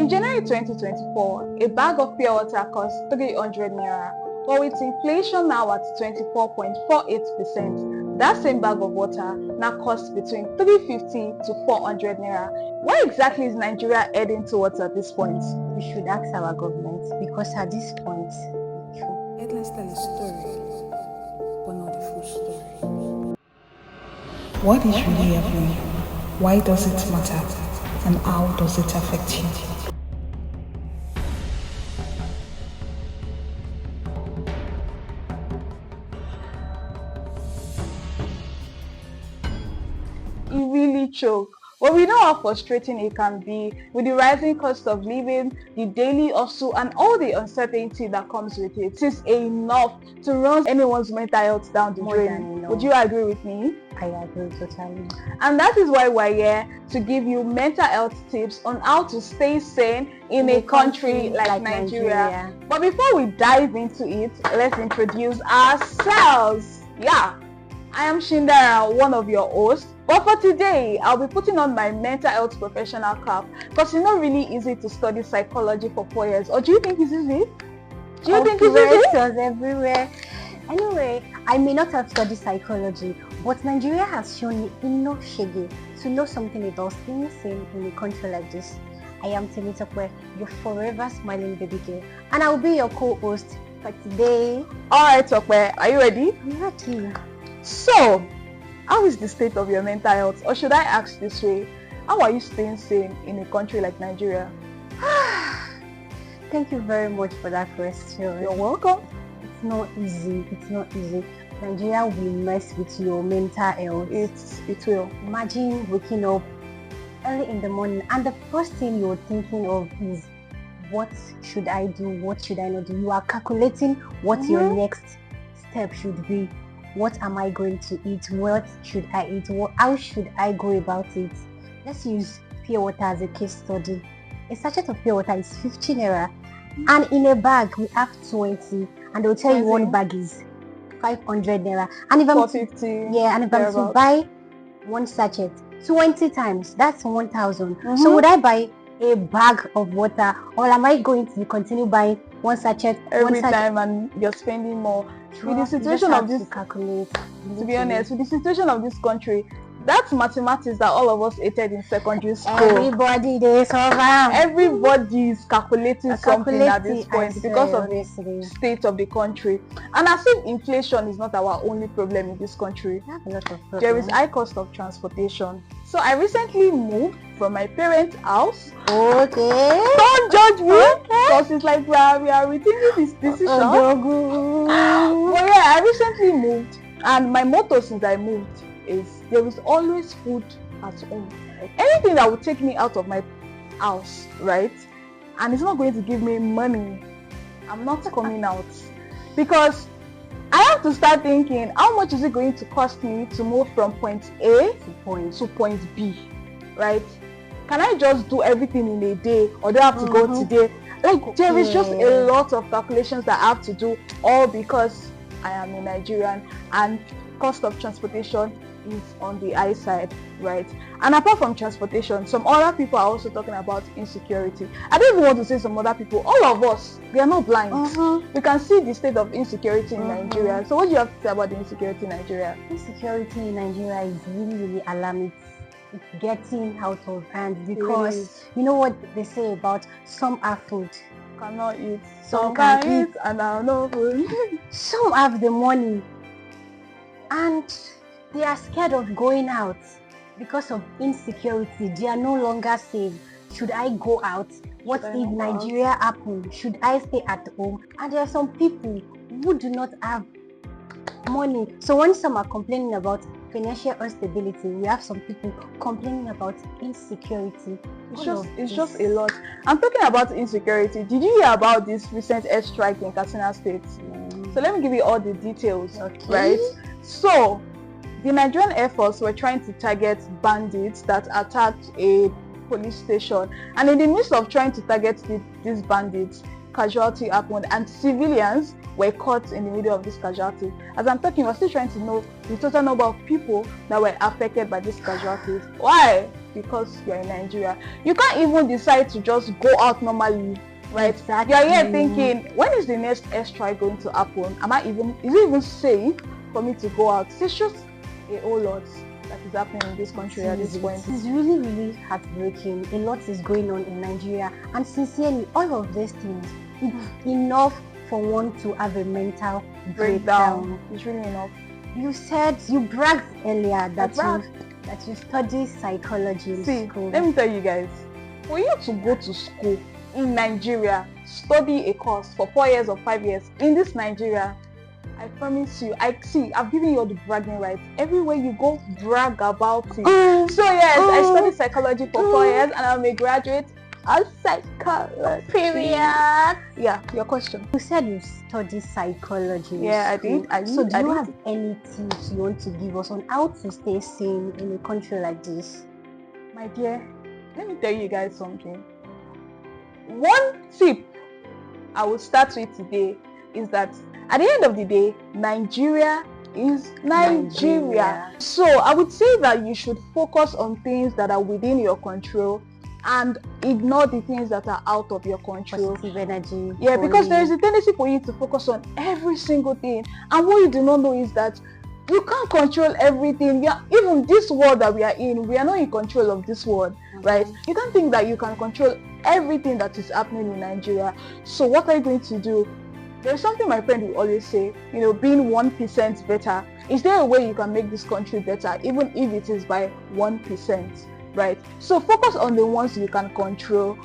In January 2024, a bag of pure water cost 300 naira, but with inflation now at 24.48%, that same bag of water now costs between 350 to 400 naira. Where exactly is Nigeria heading towards at this point? We should ask our government, because at this point, Let's tell a story, but not the full story. What is really happening? Why does it matter? And how does it affect you? It really choke. But we know how frustrating it can be with the rising cost of living, the daily hustle, and all the uncertainty that comes with it. It is enough to run anyone's mental health down the drain. Would you agree with me? I agree totally. And that is why we're here to give you mental health tips on how to stay sane in a country like Nigeria. But before we dive into it, let's introduce ourselves. Yeah, I am Shindara, one of your hosts. But for today, I'll be putting on my mental health professional cap because it's not really easy to study psychology for 4 years. Or do you think it's easy? Do you think it's easy? It was everywhere. Anyway, I may not have studied psychology, but Nigeria has shown me enough shege to know something about staying sane in a country like this. I am Temitope, your forever smiling baby girl, and I will be your co-host for today. Alright, Tope, are you ready? I'm ready. So, how is the state of your mental health? Or should I ask this way, how are you staying sane in a country like Nigeria? Thank you very much for that question. You're welcome. It's not easy. It's not easy. Nigeria will mess with your mental health. It will. Imagine waking up early in the morning and the first thing you're thinking of is, what should I do? What should I not do? You are calculating what your next step should be. What am I going to eat? What should I eat? How should I go about it? Let's use pure water as a case study. A sachet of pure water is 50 naira, and in a bag we have 20, and they'll tell you one bag is 500 naira. And if I'm 450, and if I'm to buy one sachet 20 times, that's 1,000. So would I buy a bag of water, or am I going to continue buying one sachet every time and you're spending more? With the situation of this, to be honest, with the situation of this country, that's mathematics that all of us hated in secondary school. Everybody they survive. Everybody is calculating something at this point because of the state of the country. And as if inflation is not our only problem in this country, there is high cost of transportation. So I recently moved from my parents' house. Okay. Don't judge me, because it's like we are rethinking this decision. But yeah, I recently moved, and my motto since I moved is there is always food at home. Anything that will take me out of my house, right, and it's not going to give me money, I'm not coming out, because I have to start thinking, how much is it going to cost me to move from point A to point B, right? Can I just do everything in a day, or do I have to go today? Like, there is just a lot of calculations that I have to do, all because I am a Nigerian and cost of transportation is on the high side, right? And apart from transportation, some other people are also talking about insecurity. I don't even want to say some other people. All of us, we are not blind. We can see the state of insecurity in Nigeria. So what do you have to say about the insecurity in Nigeria? Insecurity in Nigeria is really, really alarming. It's getting out of hand, because you know what they say about some have food, cannot eat, some can eat, and are no food. Some have the money and they are scared of going out because of insecurity. They are no longer safe. Should I go out? What if Nigeria happens? Should I stay at home? And there are some people who do not have money. So when some are complaining about financial instability, we have some people complaining about insecurity. It's just a lot. I'm talking about insecurity. Did you hear about this recent airstrike in Katsina State? So let me give you all the details, right? So the Nigerian Air Force were trying to target bandits that attacked a police station, and in the midst of trying to target these bandits, casualty happened, and civilians were caught in the middle of this casualty. As I'm talking, we're still trying to know the total number of people that were affected by these casualties. Why? because you're in Nigeria. You can't even decide to just go out normally, right? Exactly. You're here thinking, when is the next airstrike going to happen? Is it even safe for me to go out? It's just a whole lot that is happening in this country at this point. It's really, really heartbreaking. A lot is going on in Nigeria, and sincerely, all of these things, it's enough for one to have a mental breakdown. It's really enough. You said, you bragged earlier that you study psychology in school. Let me tell you guys, for you to go to school in Nigeria, study a course for 4 years or 5 years in this Nigeria, I promise you, I've given you all the bragging rights. Everywhere you go, brag about it. So yes, I studied psychology for 4 years and I'm a graduate of psychology. Period. Yeah, your question. You said you study psychology. Yeah, I did. So do you have any tips you want to give us on how to stay sane in a country like this? My dear, let me tell you guys something. One tip I will start with today is that at the end of the day, Nigeria is Nigeria. So I would say that you should focus on things that are within your control and ignore the things that are out of your control. Positive energy. Yeah, because there is a tendency for you to focus on every single thing, and what you do not know is that you can't control everything. Even this world that we are in, we are not in control of this world, right? You can't think that you can control everything that is happening in Nigeria. So what are you going to do? There's something my friend will always say, being 1% better. Is there a way you can make this country better, even if it is by 1%, right? So focus on the ones you can control.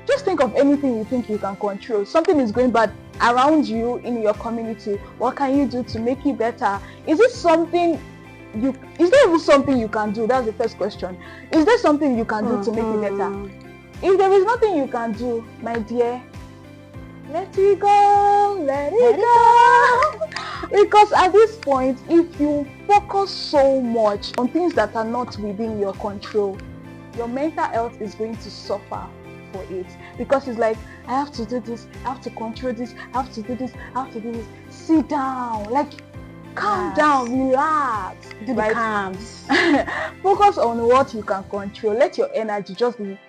Just think of anything you think you can control. Something is going bad around you in your community. What can you do to make it better? Is there even something you can do? That's the first question. Is there something you can do to make it better? If there is nothing you can do, my dear, let it go, let it go. Because at this point, if you focus so much on things that are not within your control, your mental health is going to suffer for it. Because it's like, I have to do this, I have to control this, I have to do this, I have to do this. Sit down, calm down, relax. Do the calms. Focus on what you can control. Let your energy just be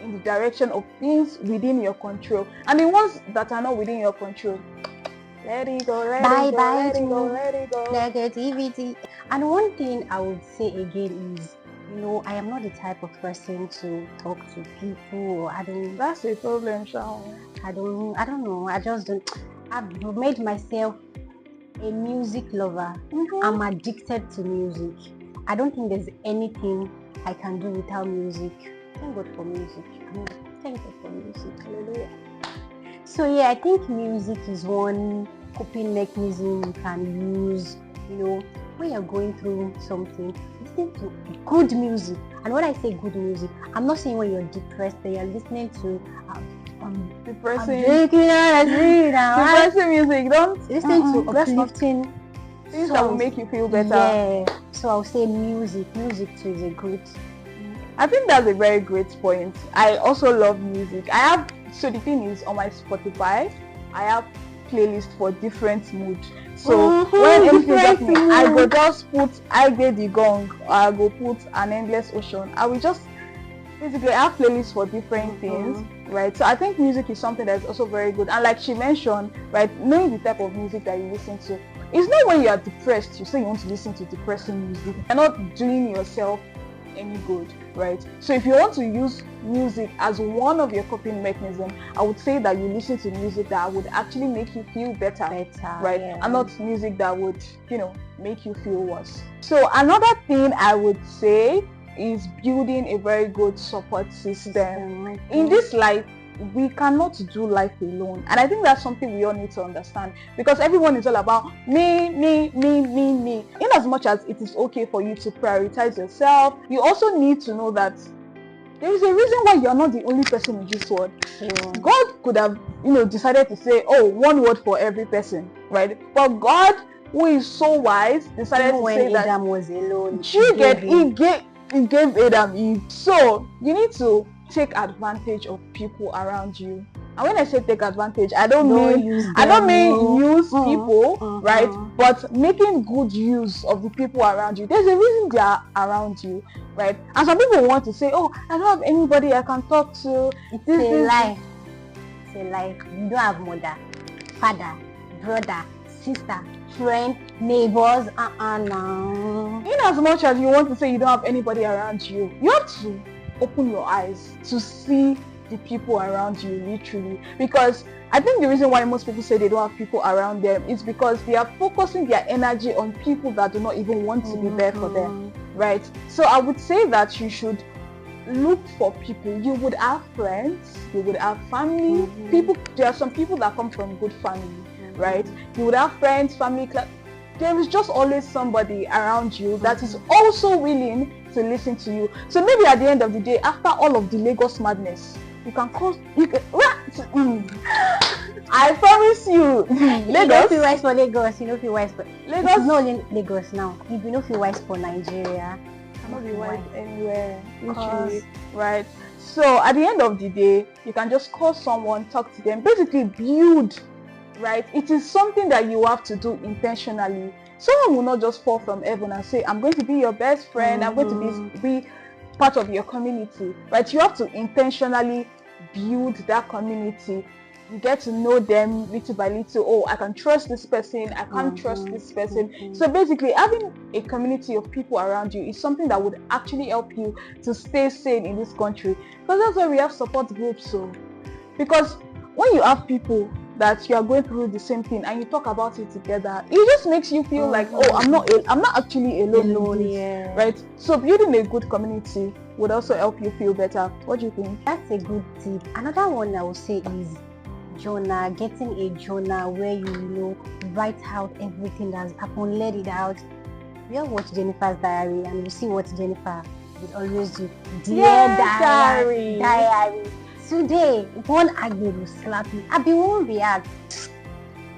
in the direction of things within your control, and the ones that are not within your control, let it go, let it go. Negativity. And one thing I would say again is, I am not the type of person to talk to people. That's a problem, Shawn. I don't know. I just don't. I've made myself a music lover. I'm addicted to music. I don't think there's anything I can do without music. Thank God for music. Thank God for music. Hallelujah. So yeah, I think music is one coping mechanism you can use. When you're going through something, listen to good music. And when I say good music, I'm not saying when you're depressed that you're listening to depressing music. Don't listen to uplifting things that will make you feel better. Yeah. So I'll say music too is a good. I think that's a very great point. I also love music. So the thing is, on my Spotify, I have playlists for different moods. So when anything happens, I go just put I Get the Gong, or I go put An Endless Ocean. I will just basically have playlists for different things, right? So I think music is something that's also very good. And like she mentioned, right, knowing the type of music that you listen to. It's not when you are depressed, you say you want to listen to depressing music. You're not doing yourself any good, right? So if you want to use music as one of your coping mechanisms, I would say that you listen to music that would actually make you feel better, right? Yeah. And not music that would, make you feel worse. So another thing I would say is building a very good support system. In this life, we cannot do life alone, and I think that's something we all need to understand, because everyone is all about me. In as much as it is okay for you to prioritize yourself, you also need to know that there is a reason why you're not the only person in this world. God could have decided to say, one word for every person, right? But God, who is so wise, decided to say that Adam was alone, he gave Adam Eve. So you need to take advantage of people around you, And when I say take advantage, I don't mean use people, right? But making good use of the people around you. There's a reason they are around you, right? And some people want to say, oh, I don't have anybody I can talk to. It's a lie. It's a lie. You don't have mother, father, brother, sister, friend, neighbors. No. In as much as you want to say you don't have anybody around you, you have to open your eyes to see the people around you, literally. Because I think the reason why most people say they don't have people around them is because they are focusing their energy on people that do not even want to be there for them, right? So I would say that you should look for people. You would have friends, you would have family, people. There are some people that come from good family, right? You would have friends, family, there is just always somebody around you that is also willing to listen to you. So maybe at the end of the day, after all of the Lagos madness, you can call. I promise you, Lagos. You know if you wise for Lagos, you know if you wise for Lagos. It's not only Lagos now. If you know if you wise for Nigeria, cannot be wise anywhere, literally, right? So at the end of the day, you can just call someone, talk to them, basically build. Right? It is something that you have to do intentionally. Someone will not just fall from heaven and say, I'm going to be your best friend, I'm going to be part of your community, right? You have to intentionally build that community. You get to know them little by little. Oh, I can trust this person, I can't trust this person. So basically, having a community of people around you is something that would actually help you to stay sane in this country. Because that's why we have support groups. So, because when you have people that you are going through the same thing and you talk about it together, it just makes you feel like, oh, I'm not actually alone, yeah. Right? So building a good community would also help you feel better. What do you think? That's a good tip. Another one I would say is journal. Getting a journal where you write out everything that's happened, let it out. We all watch Jennifer's diary and you see what Jennifer would always do. Dear diary. Today, one agni will slap me. I won't react.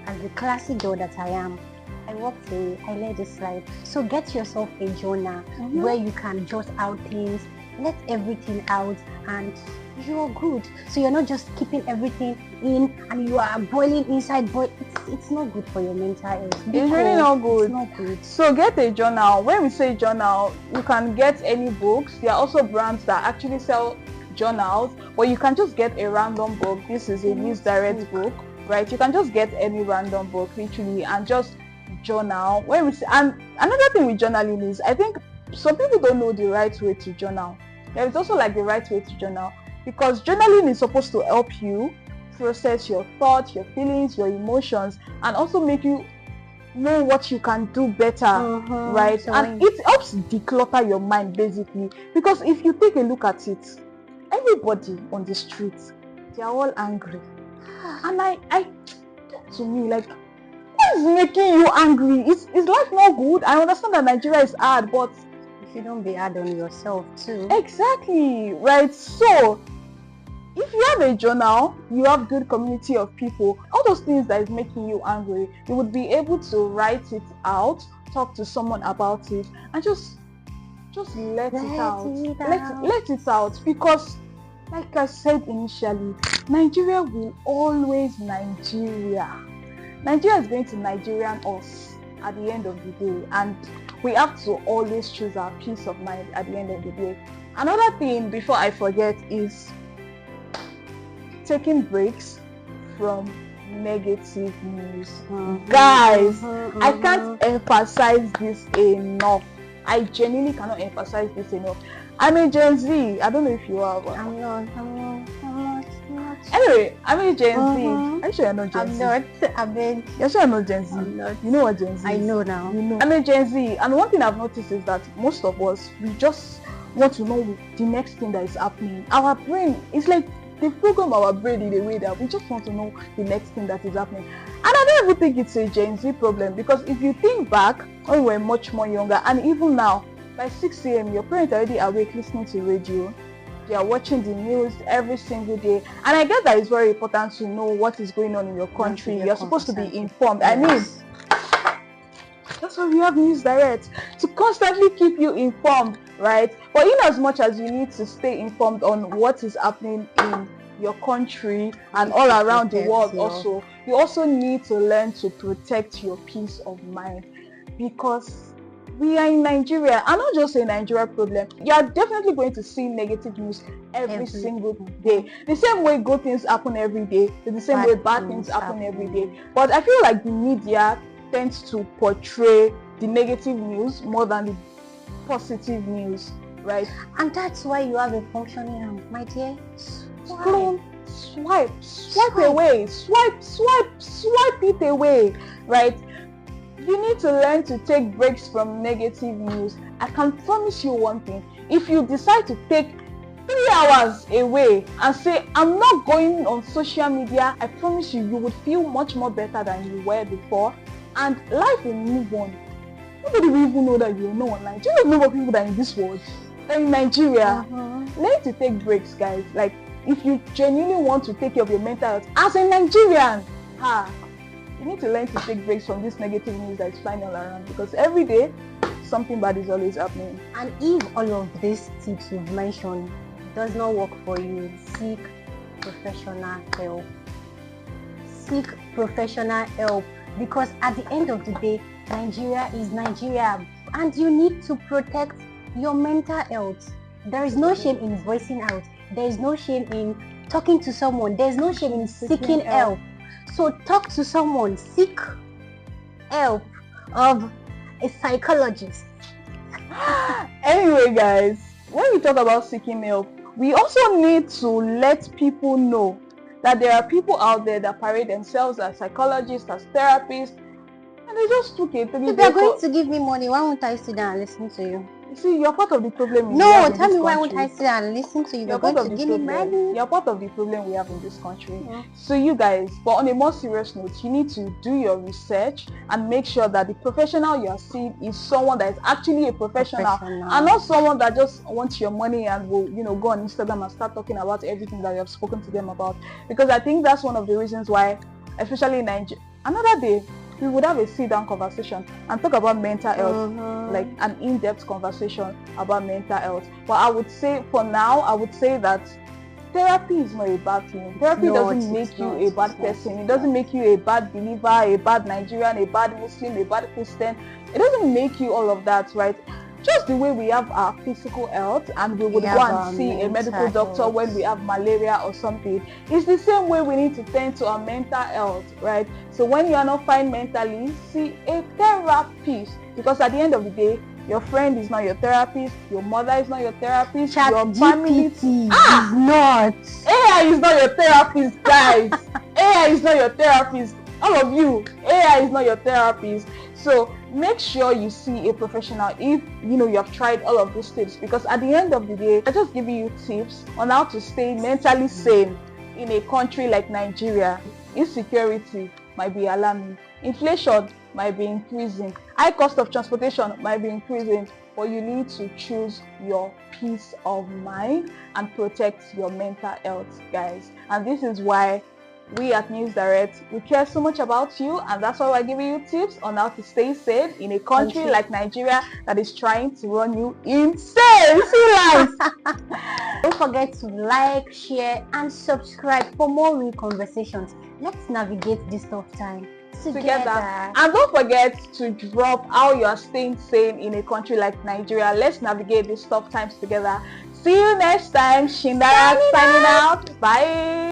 As the classic girl that I am, I walked away. I let it slide. So get yourself a journal where you can jot out things, let everything out, and you are good. So you're not just keeping everything in and you are boiling inside, but it's not good for your mental health. It's really not good. It's not good. So get a journal. When we say journal, you can get any books. There are also brands that actually sell journals, or you can just get a random book. This is a news direct book, right? You can just get any random book literally and just journal. When we say, and another thing with journaling is, I think some people don't know the right way to journal. There is also like the right way to journal, because journaling is supposed to help you process your thoughts, your feelings, your emotions, and also make you know what you can do better, right? So and it helps declutter your mind basically, because if you take a look at it, everybody on the streets, they are all angry. And I talk to me like, what is making you angry? Is life not good? I understand that Nigeria is hard, but if you don't be hard on yourself too. Exactly, right? So if you have a journal, you have good community of people, all those things that is making you angry, you would be able to write it out, talk to someone about it, and just let it out. Let it out, because like I said initially, Nigeria will always Nigeria. Nigeria is going to Nigerian us at the end of the day, and we have to always choose our peace of mind at the end of the day. Another thing before I forget is taking breaks from negative news. Guys, I can't emphasize this enough. I genuinely cannot emphasize this enough. I'm a Gen Z. I don't know if you are. But I'm not. Anyway, I'm a Gen Z. Are you sure you're not Gen Z? I'm not. You're sure you're not Gen Z? I'm not. You know what Gen Z is? I know now. You know. I'm a Gen Z, and one thing I've noticed is that most of us, we just want to know the next thing that is happening. Our brain is like, they program our brain in a way that we just want to know the next thing that is happening. And I don't even think it's a Gen Z problem, because if you think back when we were much more younger, and even now, by 6 a.m. your parents are already awake listening to radio. They are watching the news every single day. And I guess that it's very important to know what is going on in your country. You're supposed to be informed. Yes. I mean, that's why we have News Direct, to constantly keep you informed, right? But in as much as you need to stay informed on what is happening in your country and all around the world. Also, you also need to learn to protect your peace of mind, because we are in Nigeria, and not just a Nigeria problem. You are definitely going to see negative news every single day. The same way good things happen every day, the same way bad things happen every day. But I feel like the media tends to portray the negative news more than the positive news, right? And that's why you have a functioning arm, my dear. Swipe away, swipe it away, right? You need to learn to take breaks from negative news. I can promise you one thing: if you decide to take 3 hours away and say, I'm not going on social media, I promise you, you would feel much more better than you were before, and life will move on. Nobody will even know that you're not online. Do you know what people that are in this world? In Nigeria, learn to take breaks, guys. Like, if you genuinely want to take care of your mental health as a Nigerian, you need to learn to take breaks from this negative news that is flying all around, because every day something bad is always happening. And if all of these tips you've mentioned does not work for you, seek professional help. Seek professional help, because at the end of the day, Nigeria is Nigeria, and you need to protect your mental health. There is no shame in voicing out. There is no shame in talking to someone. There is no shame in seeking help. So talk to someone, seek help of a psychologist. Anyway, guys, when we talk about seeking help, we also need to let people know that there are people out there that parade themselves as psychologists, as therapists, and they just took it. If they're going to give me money, why won't I sit down and listen to you? You see, you're part of the problem. No, tell me why won't I sit down and listen to you? You're going to give me money. You're part of the problem we have in this country. So you guys, but on a more serious note, you need to do your research and make sure that the professional you're seeing is someone that is actually a professional. And not someone that just wants your money and will, go on Instagram and start talking about everything that you have spoken to them about. Because I think that's one of the reasons why, especially in Nigeria, another day we would have a sit-down conversation and talk about mental health, like an in-depth conversation about mental health. But I would say, for now, that therapy is not a bad thing. Therapy doesn't make you a bad person. It doesn't make you a bad believer, a bad Nigerian, a bad Muslim, a bad Christian. It doesn't make you all of that, right? Just the way we have our physical health and we would go and see a medical doctor when we have malaria or something, it's the same way we need to tend to our mental health, right? So when you are not fine mentally, see a therapist, because at the end of the day, your friend is not your therapist, your mother is not your therapist, your family is not. AI is not your therapist, guys. AI is not your therapist. All of you, AI is not your therapist. So make sure you see a professional if you have tried all of these tips, because at the end of the day, I'm just giving you tips on how to stay mentally sane in a country like Nigeria. Insecurity might be alarming, inflation might be increasing, high cost of transportation might be increasing, but you need to choose your peace of mind and protect your mental health, guys. And this is why we at News Direct, we care so much about you, and that's why we're giving you tips on how to stay safe in a country like Nigeria that is trying to run you insane. See life. Don't forget to like, share, and subscribe for more real conversations. Let's navigate this tough time together. And don't forget to drop how you are staying sane in a country like Nigeria. Let's navigate these tough times together. See you next time. Shindara signing out. Bye.